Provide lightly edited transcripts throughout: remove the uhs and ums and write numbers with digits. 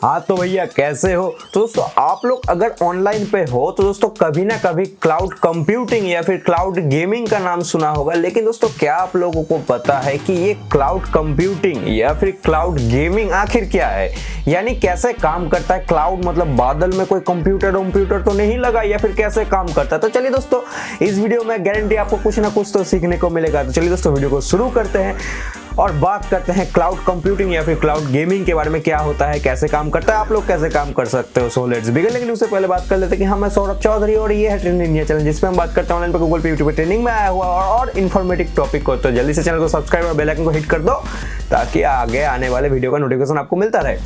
हाँ तो भैया कैसे हो। तो दोस्तों आप लोग अगर ऑनलाइन पे हो तो दोस्तों कभी ना कभी क्लाउड कंप्यूटिंग या फिर क्लाउड गेमिंग का नाम सुना होगा, लेकिन दोस्तों क्या आप लोगों को पता है कि ये क्लाउड कंप्यूटिंग या फिर क्लाउड गेमिंग आखिर क्या है, यानी कैसे काम करता है। क्लाउड मतलब बादल में कोई कंप्यूटर तो नहीं लगा, या फिर कैसे काम करता है। तो चलिए दोस्तों इस वीडियो में गारंटी आपको कुछ ना कुछ तो सीखने को मिलेगा। तो चलिए दोस्तों वीडियो को शुरू करते हैं और बात करते हैं क्लाउड कंप्यूटिंग या फिर क्लाउड गेमिंग के बारे में। क्या होता है, कैसे काम करता है, आप लोग कैसे काम कर सकते हो। So let's begin. लेकिन उससे पहले बात कर लेते हैं कि मैं सौरभ चौधरी और ये है ट्रेनिंग इंडिया चैनल, जिसमें हम बात करते हैं ऑनलाइन पे गूगल पे यूट्यूब पे ट्रेनिंग में आया हुआ और इन्फॉर्मेटिव टॉपिक को। तो जल्दी से चैनल को सब्सक्राइब और बेल आइकन को हिट कर दो ताकि आगे आने वाले वीडियो का नोटिफिकेशन आपको मिलता रहे।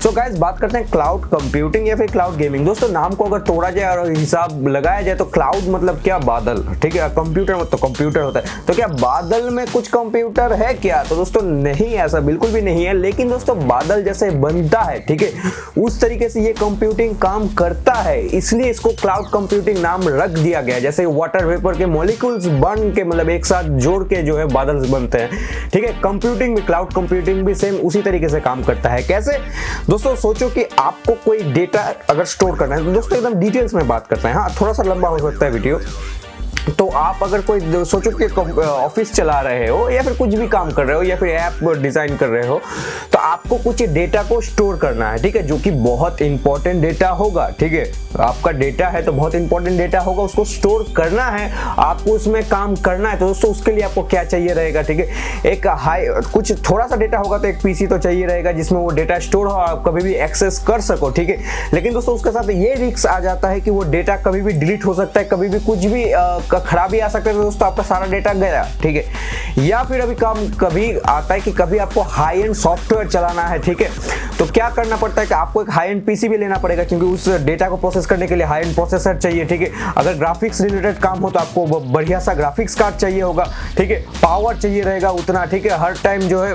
सो गाइस बात करते हैं क्लाउड कंप्यूटिंग या फिर क्लाउड गेमिंग। दोस्तों नाम को अगर तोड़ा जाए और हिसाब लगाया जाए तो क्लाउड मतलब क्या, बादल, ठीक है। कंप्यूटर मतलब तो कंप्यूटर होता है, तो क्या बादल में कुछ कंप्यूटर है क्या? तो दोस्तों नहीं, ऐसा बिल्कुल भी नहीं है। लेकिन दोस्तों बादल जैसे बनता है, ठीक है, उस तरीके से ये कंप्यूटिंग काम करता है, इसलिए इसको क्लाउड कंप्यूटिंग नाम रख दिया गया। जैसे वाटर वेपर के मॉलिक्यूल्स बन के मतलब एक साथ जोड़ के जो है बादल बनते हैं, ठीक है। कंप्यूटिंग भी, क्लाउड कंप्यूटिंग भी सेम उसी तरीके से काम करता है। कैसे दोस्तों, सोचो कि आपको कोई डेटा अगर स्टोर करना है, तो दोस्तों एकदम डिटेल्स में बात करते हैं। हाँ थोड़ा सा लंबा हो सकता है वीडियो। तो आप अगर कोई सोचो कि ऑफिस चला रहे हो या फिर कुछ भी काम कर रहे हो या फिर ऐप डिजाइन कर रहे हो, तो आपको कुछ डेटा को स्टोर करना है, ठीक है, जो कि बहुत इंपॉर्टेंट डेटा होगा, ठीक है। आपका डेटा है तो बहुत इंपॉर्टेंट डेटा होगा, उसको स्टोर करना है, आपको उसमें काम करना है। तो दोस्तों उसके लिए आपको क्या चाहिए रहेगा, ठीक है। एक हाई कुछ थोड़ा सा डेटा होगा तो एक पीसी तो चाहिए रहेगा जिसमें वो डेटा स्टोर हो, आप कभी भी एक्सेस कर सको, ठीक है। लेकिन दोस्तों उसके साथ ये रिस्क आ जाता है कि वो डेटा कभी भी डिलीट हो सकता है, कभी भी कुछ भी खराबी आ सकता है, तो दोस्तों आपका सारा डेटा गया, ठीक है। या फिर अभी काम कभी आता है कि कभी आपको हाई एंड सॉफ्टवेयर चलाना है, ठीक है। तो क्या करना पड़ता है कि आपको एक हाई एंड पीसी भी लेना पड़ेगा, क्योंकि उस डेटा को प्रोसेस करने के लिए हाई एंड प्रोसेसर चाहिए, ठीक है। अगर ग्राफिक्स रिलेटेड काम हो तो आपको बढ़िया सा ग्राफिक्स कार्ड चाहिए होगा, ठीक है। पावर चाहिए रहेगा उतना, ठीक है, हर टाइम जो है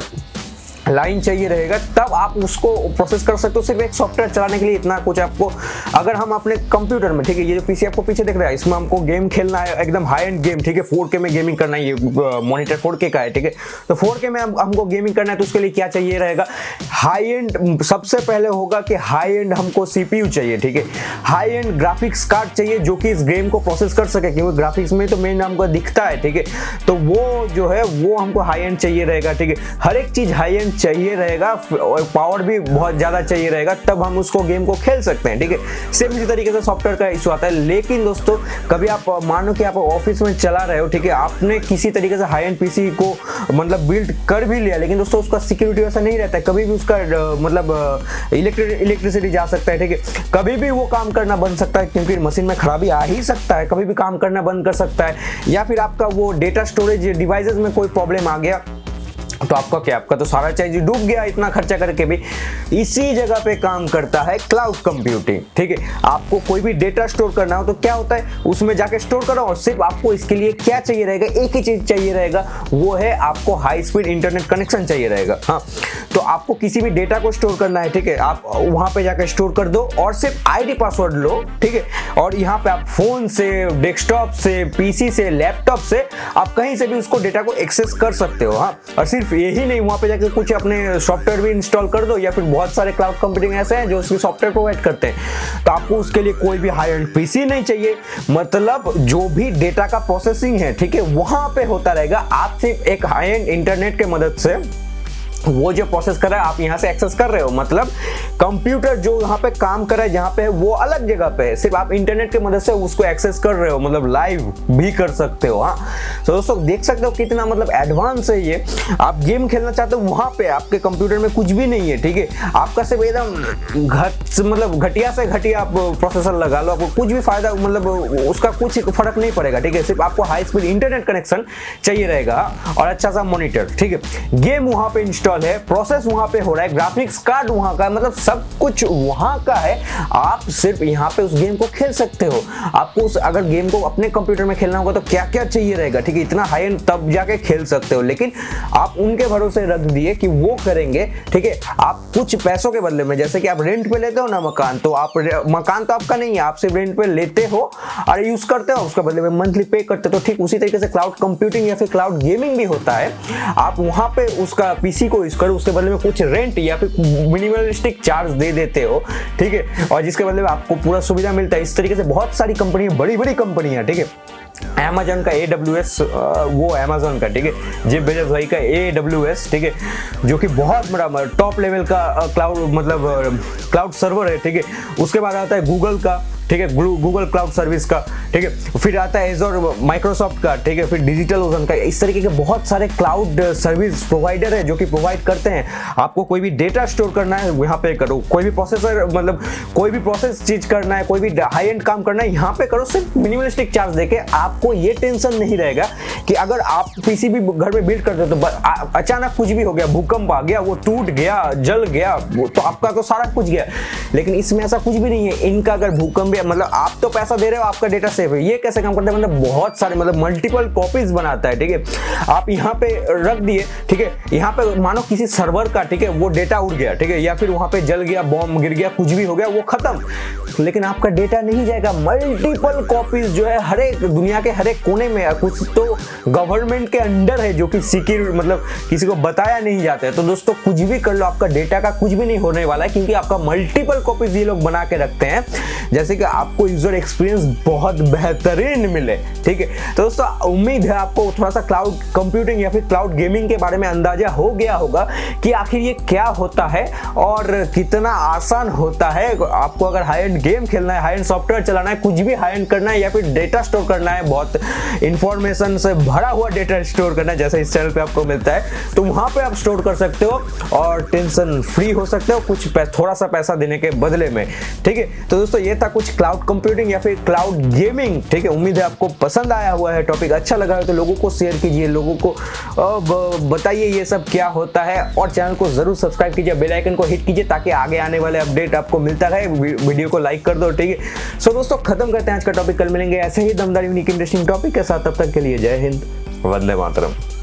लाइन चाहिए रहेगा, तब आप उसको प्रोसेस कर सकते हो। सिर्फ एक सॉफ्टवेयर चलाने के लिए इतना कुछ आपको, अगर हम अपने कंप्यूटर में, ठीक है, ये जो पीसी आपको पीछे दिख रहा है, इसमें हमको गेम खेलना है, एकदम हाई एंड गेम, ठीक है, 4K में गेमिंग करना है। ये मॉनिटर 4K का है, ठीक है। तो 4K में हमको गेमिंग करना है, तो उसके लिए क्या चाहिए रहेगा, हाई एंड। सबसे पहले होगा कि हाई एंड हमको CPU चाहिए, ठीक है। हाई एंड ग्राफिक्स कार्ड चाहिए जो कि इस गेम को प्रोसेस कर सके, क्योंकि ग्राफिक्स में तो मेन हमको दिखता है, ठीक है। तो वो जो है वो हमको हाई एंड चाहिए रहेगा, ठीक है। हर एक चीज हाई एंड चाहिए रहेगा, पावर भी बहुत ज्यादा चाहिए रहेगा, तब हम उसको गेम को खेल सकते हैं, ठीक है। सेम इसी तरीके से सॉफ्टवेयर का इशू आता है। लेकिन दोस्तों कभी आप मानो कि आप ऑफिस में चला रहे हो, ठीक है, आपने किसी तरीके से हाई एंड पीसी को मतलब बिल्ड कर भी लिया, लेकिन दोस्तों उसका सिक्योरिटी वैसा नहीं रहता है, कभी भी उसका मतलब इलेक्ट्रिसिटी जा सकता है, ठीक है। कभी भी वो काम करना बंद सकता है, क्योंकि मशीन में खराबी आ ही सकता है, कभी भी काम करना बंद कर सकता है। या फिर आपका वो डेटा स्टोरेज डिवाइसेस में कोई प्रॉब्लम आ गया तो आपका क्या, आपका तो सारा चीज डूब गया, इतना खर्चा करके भी। इसी जगह पे काम करता है क्लाउड कंप्यूटिंग, ठीक है। आपको कोई भी डेटा स्टोर करना हो तो क्या होता है, उसमें जाके स्टोर करो, और सिर्फ आपको इसके लिए क्या चाहिए रहेगा, एक ही चीज चाहिए रहेगा, वो है आपको हाई स्पीड इंटरनेट कनेक्शन चाहिए रहेगा। हाँ तो आपको किसी भी डेटा को स्टोर करना है, ठीक है, आप वहां पे जाकर स्टोर कर दो और सिर्फ आईडी पासवर्ड लो, ठीक है। और यहाँ पे आप फोन से, डेस्कटॉप से, पीसी से, लैपटॉप से, आप कहीं से भी उसको डेटा को एक्सेस कर सकते हो। हाँ और सिर्फ यही नहीं, वहां पे जाके कुछ अपने सॉफ्टवेयर भी इंस्टॉल कर दो, या फिर बहुत सारे क्लाउड कंप्यूटिंग ऐसे हैं जो उसकी सॉफ्टवेयर प्रोवाइड करते हैं। तो आपको उसके लिए कोई भी हाई एंड पीसी नहीं चाहिए, मतलब जो भी डेटा का प्रोसेसिंग है, ठीक है, वहां पे होता रहेगा। आप सिर्फ एक हाई एंड इंटरनेट के मदद से वो जो प्रोसेस कर रहा है आप यहां से एक्सेस कर रहे हो, मतलब कंप्यूटर जो यहां पे काम कर रहा है जहां पे है वो अलग जगह पे है, सिर्फ आप इंटरनेट की मदद से उसको एक्सेस कर रहे हो, मतलब लाइव भी कर सकते हो। हाँ तो दोस्तों देख सकते हो कितना मतलब एडवांस है ये। आप गेम खेलना चाहते हो, वहां पे आपके कंप्यूटर में कुछ भी नहीं है, ठीक है, आपका सिर्फ एकदम मतलब घटिया से घटिया आप प्रोसेसर लगा लो, आपको कुछ भी फायदा मतलब उसका कुछ फर्क नहीं पड़ेगा, ठीक है। सिर्फ आपको हाई स्पीड इंटरनेट कनेक्शन चाहिए रहेगा और अच्छा सा मॉनिटर, ठीक है। गेम वहां पे इंस्टॉल है, प्रोसेस वहां पे हो रहा है, ग्राफिक्स कार्ड वहां का, मतलब सब कुछ वहां का है। आप सिर्फ यहां पे उस गेम को खेल सकते हो। आपको उस अगर गेम को अपने कंप्यूटर में खेलना होगा तो क्या क्या चाहिए रहेगा, ठीक है, इतना हाई एंड तब जाके खेल सकते हो। लेकिन आप उनके भरोसे रख दिए कि वो करेंगे, ठीक है। आप कुछ पैसों के बदले में, जैसे कि आप रेंट पे लेते हो ना मकान, तो आप मकान तो आपका नहीं है, आप सिर्फ रेंट पे लेते हो और यूज करते हो, उसके बदले में मंथली पे करते हो। तो ठीक उसी तरीके से क्लाउड कंप्यूटिंग या फिर क्लाउड गेमिंग भी होता है। आप वहां पे उसका पीसी को यूज करो, उसके बदले में कुछ रेंट या फिर मिनिमलिस्टिक चार्ज दे देते हो, ठीक है, और जिसके बदले में आपको पूरा सुविधा मिलता है। इस तरीके से बहुत सारी कंपनी, बड़ी बड़ी कंपनियां, ठीक है, अमेजन का AWS, वो अमेजन का, ठीक है, जेफ बेजोस भाई का AWS, ठीक है, जो कि बहुत बड़ा टॉप लेवल का क्लाउड मतलब क्लाउड सर्वर है, ठीक है। उसके बाद आता है गूगल का, ठीक है, गूगल क्लाउड सर्विस का, ठीक है, फिर आता है एजोर माइक्रोसॉफ्ट का, ठीक है, फिर डिजिटल ओशन का। इस तरीके के बहुत सारे क्लाउड सर्विस प्रोवाइडर है जो कि प्रोवाइड करते हैं। आपको कोई भी डेटा स्टोर करना है यहाँ पे करो, कोई भी प्रोसेसर मतलब कोई भी प्रोसेस चीज करना है, कोई भी हाई एंड काम करना है यहाँ पे करो, सिर्फ मिनिमलिस्टिक चार्ज देके। आपको ये टेंशन नहीं रहेगा कि अगर आप पीसी भी घर में बिल्ड करते हो तो अचानक कुछ भी हो गया, भूकंप आ गया, वो टूट गया, जल गया, तो आपका तो सारा कुछ गया। लेकिन इसमें ऐसा कुछ भी नहीं है। इनका अगर भूकंप, मतलब आप तो पैसा दे रहे हो, आपका डेटा सेव है। ये कैसे काम करता है, मतलब बहुत सारे, मतलब मल्टीपल कॉपीज बनाता है, ठीक है। आप यहाँ पे रख दिए, ठीक है, यहाँ पे मानो किसी सर्वर का, ठीक है, वो डेटा उड़ गया, ठीक है, या फिर वहां पे जल गया, बॉम्ब गिर गया, कुछ भी हो गया, वो खत्म। लेकिन आपका डेटा नहीं जाएगा। मल्टीपल कॉपीज जो है हर एक दुनिया के हर एक कोने में, कुछ तो गवर्नमेंट के अंडर है जो कि सिक्योर, मतलब किसी को बताया नहीं जाता है। तो दोस्तों कुछ भी कर लो, आपका डेटा का कुछ भी नहीं होने वाला है, क्योंकि आपका मल्टीपल कॉपीज ये लोग बना के रखते हैं, जैसे कि आपको यूजर एक्सपीरियंस बहुत बेहतरीन मिले, ठीक है। तो दोस्तों उम्मीद है आपको थोड़ा सा क्लाउड कंप्यूटिंग या फिर क्लाउड गेमिंग के बारे में अंदाजा हो गया होगा कि आखिर ये क्या होता है और कितना आसान होता है। आपको अगर हाई एंड गेम खेलना है, हाई एंड सॉफ्टवेयर चलाना है, कुछ भी हाई एंड करना है, या फिर डेटा स्टोर करना है, बहुत इंफॉर्मेशन से भरा हुआ डेटा स्टोर करना है, जैसे इस चैनल पे आपको मिलता है, तो वहां पे आप स्टोर कर सकते हो और टेंशन फ्री हो सकते हो, कुछ थोड़ा सा पैसा देने के बदले में, ठीक है। तो दोस्तों ये था कुछ क्लाउड कंप्यूटिंग या फिर क्लाउड गेमिंग, ठीक है। उम्मीद है आपको पसंद आया हुआ है, टॉपिक अच्छा लगा है तो लोगों को शेयर कीजिए, लोगों को बताइए ये सब क्या होता है, और चैनल को जरूर सब्सक्राइब कीजिए, बेल आइकन को हिट कीजिए ताकि आगे आने वाले अपडेट आपको मिलता रहे। वीडियो को लाइक कर दो, ठीक है। सो दोस्तों खत्म करते हैं आज का टॉपिक, कल मिलेंगे ऐसे ही दमदार यूनिक इंटरेस्टिंग टॉपिक के साथ। तब तक के लिए जय हिंद, वंदे मातरम।